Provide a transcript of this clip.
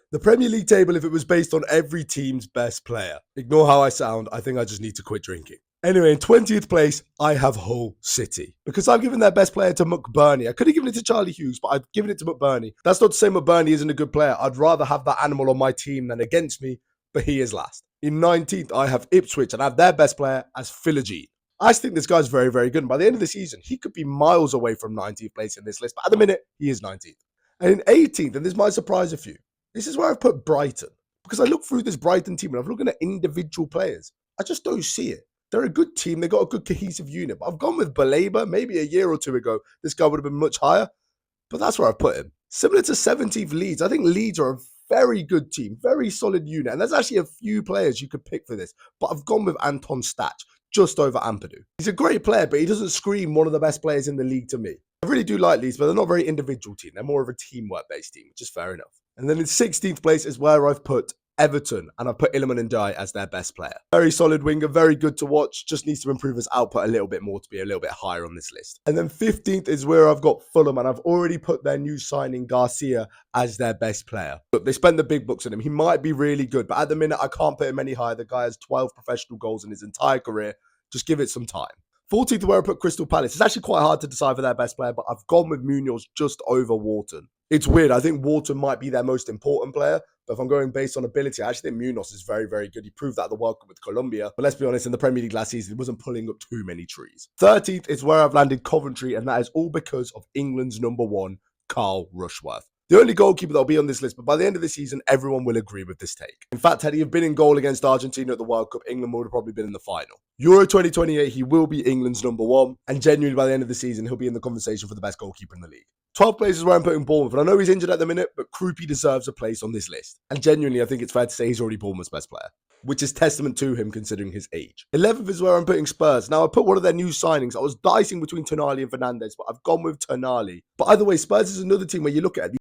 The Premier League table, if it was based on every team's best player. Ignore how I sound. I think I just need to quit drinking. Anyway, in 20th place, I have Hull City. Because I've given their best player to McBurney. I could have given it to Charlie Hughes, but I've given it to McBurney. That's not to say McBurney isn't a good player. I'd rather have that animal on my team than against me, but he is last. In 19th, I have Ipswich, and I have their best player as Philogene. I just think this guy's very, very good. And by the end of the season, he could be miles away from 19th place in this list. But at the minute, he is 19th. And in 18th, and this might surprise a few, this is where I've put Brighton. Because I look through this Brighton team and I'm looking at individual players. I just don't see it. They're a good team. They've got a good cohesive unit. But I've gone with Baleba. Maybe a year or two ago, this guy would have been much higher. But that's where I've put him. Similar to 17th Leeds. I think Leeds are a very good team. Very solid unit. And there's actually a few players you could pick for this. But I've gone with Anton Stach, just over Ampadu. He's a great player, but he doesn't scream one of the best players in the league to me. I really do like Leeds, but they're not a very individual team. They're more of a teamwork-based team, which is fair enough. And then in 16th place is where I've put Everton, and I've put Iliman Ndiaye as their best player. Very solid winger, very good to watch, just needs to improve his output a little bit more to be a little bit higher on this list. And then 15th is where I've got Fulham, and I've already put their new signing, Garcia, as their best player. Look, they spent the big bucks on him. He might be really good, but at the minute, I can't put him any higher. The guy has 12 professional goals in his entire career. Just give it some time. 14th where I put Crystal Palace. It's actually quite hard to decide for their best player, but I've gone with Munoz just over Wharton. It's weird. I think Wharton might be their most important player, but if I'm going based on ability, I actually think Munoz is very, very good. He proved that at the World Cup with Colombia. But let's be honest, in the Premier League last season, he wasn't pulling up too many trees. 13th is where I've landed Coventry, and that is all because of England's number one, Carl Rushworth. The only goalkeeper that'll be on this list, but by the end of the season, everyone will agree with this take. In fact, had he have been in goal against Argentina at the World Cup, England would have probably been in the final. Euro 2028, he will be England's number one, and genuinely by the end of the season, he'll be in the conversation for the best goalkeeper in the league. 12 places where I'm putting Bournemouth, and I know he's injured at the minute, but Krupi deserves a place on this list. And genuinely, I think it's fair to say he's already Bournemouth's best player, which is testament to him considering his age. 11th is where I'm putting Spurs. Now, I put one of their new signings. I was dicing between Tonali and Fernandes, but I've gone with Tonali. But either way, Spurs is another team where you look at it,